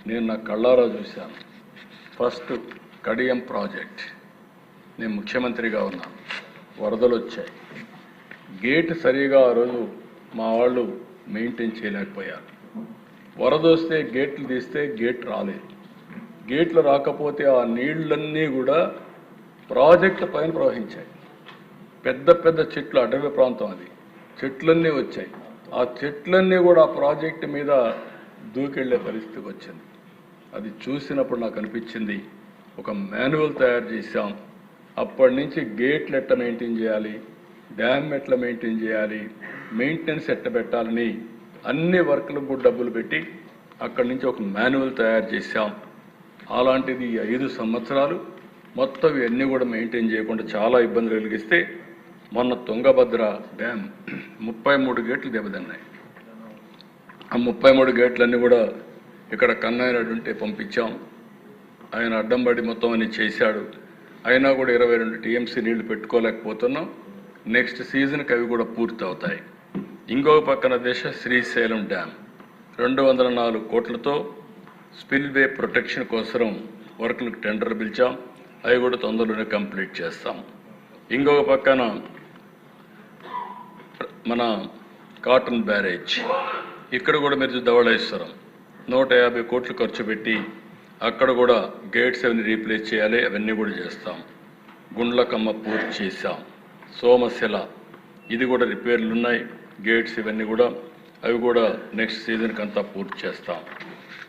నేను నా కళ్ళారా చూశాను. ఫస్ట్ కడియం ప్రాజెక్ట్, నేను ముఖ్యమంత్రిగా ఉన్నాను, వరదలు వచ్చాయి. గేట్ సరిగా ఆ రోజు మా వాళ్ళు మెయింటైన్ చేయలేకపోయారు. వరద వస్తే గేట్లు తీస్తే గేట్ రాలేదు. గేట్లు రాకపోతే ఆ నీళ్ళన్నీ కూడా ప్రాజెక్టు పైన ప్రవహించాయి. పెద్ద పెద్ద చెట్లు, అటవీ ప్రాంతం అది, చెట్లన్నీ వచ్చాయి. ఆ చెట్లన్నీ కూడా ఆ ప్రాజెక్టు మీద దూకెళ్లే పరిస్థితికి వచ్చింది. అది చూసినప్పుడు నాకు అనిపించింది, ఒక మాన్యువల్ తయారు చేశాం. అప్పటి నుంచి గేట్లు ఎట్లా మెయింటైన్ చేయాలి, డ్యామ్ ఎట్లా మెయింటైన్ చేయాలి, మెయింటెనెన్స్ ఎట్ట పెట్టాలని అన్ని వర్కులకు కూడా డబ్బులు పెట్టి అక్కడి నుంచి ఒక మాన్యువల్ తయారు చేశాం. అలాంటిది 5 సంవత్సరాలు మొత్తం ఇవన్నీ కూడా మెయింటైన్ చేయకుండా చాలా ఇబ్బందులు కలిగిస్తే మొన్న తుంగభద్ర డ్యామ్ 33 గేట్లు దెబ్బతిన్నాయి. ఆ 33 గేట్లన్నీ కూడా ఇక్కడ కన్నయ్య ఉంటే పంపించాం. ఆయన అడ్డంబడి మొత్తం అని చేశాడు. అయినా కూడా 22 టీఎంసీ నీళ్లు పెట్టుకోలేకపోతున్నాం. నెక్స్ట్ సీజన్కి అవి కూడా పూర్తి అవుతాయి. ఇంకొక పక్కన శ్రీశైలం డ్యామ్ 204 కోట్లతో స్పిల్వే ప్రొటెక్షన్ కోసం వర్కులకు టెండర్ పిలిచాం. అవి కూడా తొందరలోనే కంప్లీట్ చేస్తాం. ఇంకొక పక్కన మన కాటన్ బ్యారేజ్, ఇక్కడ కూడా మీరు ధవళేశ్వరం 150 కోట్లు ఖర్చు పెట్టి అక్కడ కూడా గేట్స్ అవన్నీ రీప్లేస్ చేయాలి, అవన్నీ కూడా చేస్తాం. గుండ్లకమ్మ పూర్తి చేశాం. సోమశిల ఇది కూడా రిపేర్లు ఉన్నాయి, గేట్స్ ఇవన్నీ కూడా, అవి కూడా నెక్స్ట్ సీజన్కి అంతా పూర్తి చేస్తాం.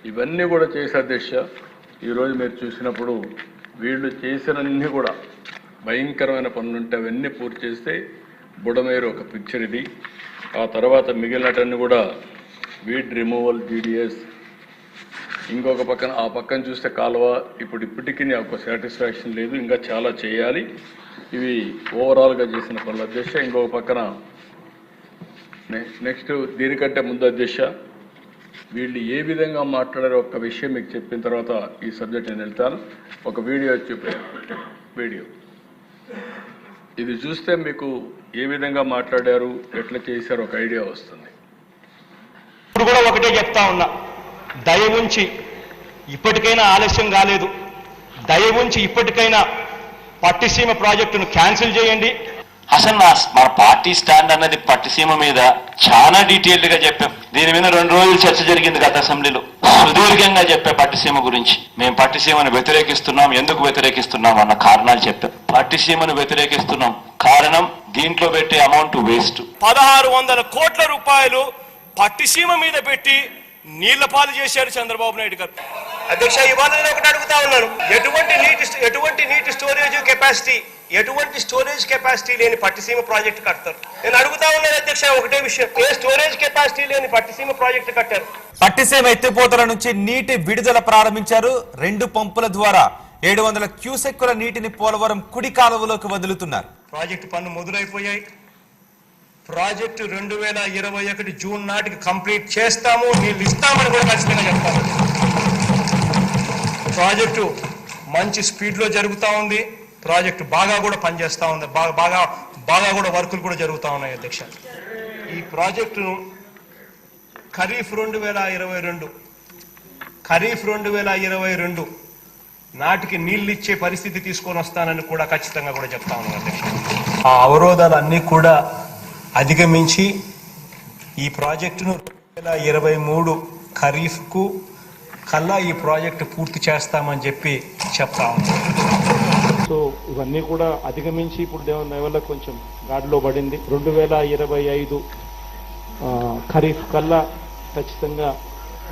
ఇవన్నీ కూడా చేసే దిశ ఈరోజు మీరు చూసినప్పుడు వీళ్ళు చేసినన్నీ కూడా భయంకరమైన పనులుంటే అవన్నీ పూర్తి చేస్తే బుడమేరు ఒక పిక్చర్ ఇది. ఆ తర్వాత మిగిలినటన్నీ కూడా వీడ్ రిమూవల్, జీడిఎస్. ఇంకొక పక్కన ఆ పక్కన చూస్తే కాలువ ఇప్పటికీ ఒక సాటిస్ఫాక్షన్ లేదు, ఇంకా చాలా చేయాలి. ఇవి ఓవరాల్గా చేసిన పనుల అధ్యక్ష. ఇంకొక పక్కన నెక్స్ట్ దీనికంటే ముందు అధ్యక్ష, వీళ్ళు ఏ విధంగా మాట్లాడారో ఒక్క విషయం మీకు చెప్పిన తర్వాత ఈ సబ్జెక్ట్ నేను వెళ్తాను. ఒక వీడియో వీడియో ఇది చూస్తే మీకు ఏ విధంగా మాట్లాడారు, ఎట్లా చేశారు ఒక ఐడియా వస్తుంది. ఇప్పుడు కూడా ఒకటే చెప్తా ఉన్నా, దయ ఉంచి ఇప్పటికైనా ఆలస్యం కాలేదు, దయ ఉంచి ఇప్పటికైనా పట్టిసీమ ప్రాజెక్టును క్యాన్సిల్ చేయండి. అసలు మన పార్టీ స్టాండ్ అన్నది పట్టిసీమ మీద చాలా డీటెయిల్డ్ గా చెప్పాం. దీని మీద 2 రోజులు చర్చ జరిగింది గత అసెంబ్లీలో, సుదీర్ఘంగా చెప్పే పట్టిసీమ గురించి. మేము పట్టిసీమను వ్యతిరేకిస్తున్నాం, ఎందుకు వ్యతిరేకిస్తున్నాం అన్న కారణాలు చెప్పాం. పట్టిసీమను వ్యతిరేకిస్తున్నాం కారణం దీంట్లో పెట్టే అమౌంట్ వేస్ట్. 1600 కోట్ల రూపాయలు పట్టిసీమ మీద పెట్టి నీళ్ల పాలు చేశారు చంద్రబాబు నాయుడు గారు. అధ్యక్ష, ఇవాళ నేను ఒకటి అడుగుతా ఉన్నాను, ఎటువంటి నీటి స్టోరేజ్ కెపాసిటీ లేని పట్టిసీమ ప్రాజెక్టు కడతారు? నేను అడుగుతా ఉన్నాను అధ్యక్ష ఒకటే విషయం, ఏ స్టోరేజ్ కెపాసిటీ లేని పట్టిసీమ ప్రాజెక్టు కట్టారు? పట్టిసీమ ఎత్తిపోతల నుంచి నీటి విడుదల ప్రారంభించారు. 2 పంపుల ద్వారా 700 క్యూసెక్కుల నీటిని పోలవరం కుడి కాలువలోకి వదులుతున్నారు. ప్రాజెక్టు పనులు మొదలైపోయాయి. ప్రాజెక్టు 2021 జూన్ నాటికి కంప్లీట్ చేస్తాము, నీళ్ళు ఇస్తామని కూడా ఖచ్చితంగా చెప్తాము. ప్రాజెక్టు మంచి స్పీడ్లో జరుగుతూ ఉంది. ప్రాజెక్టు బాగా కూడా పనిచేస్తూ ఉంది, బాగా కూడా వర్కులు కూడా జరుగుతూ ఉన్నాయి అధ్యక్ష. ఈ ప్రాజెక్టును ఖరీఫ్ 2022 నాటికి నీళ్ళు ఇచ్చే పరిస్థితి తీసుకొని వస్తానని కూడా ఖచ్చితంగా కూడా చెప్తా ఉన్నాను అధ్యక్ష. ఆ అవరోధాలన్నీ కూడా అధిగమించి ఈ ప్రాజెక్టును 2023 ఖరీఫ్కు కల్లా ఈ ప్రాజెక్టు పూర్తి చేస్తామని చెప్పి చెప్తా ఉన్నాం. సో ఇవన్నీ కూడా అధిగమించి ఇప్పుడు దేవుని వల్ల కొంచెం గాడిలో పడింది. 2025 ఖరీఫ్ కల్లా ఖచ్చితంగా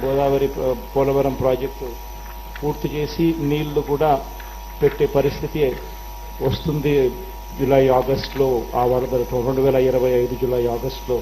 గోదావరి పోలవరం ప్రాజెక్టు పూర్తి చేసి నీళ్లు కూడా పెట్టే పరిస్థితి వస్తుంది. జూలై ఆగస్టులో ఆ వరద 2025 జూలై ఆగస్టులో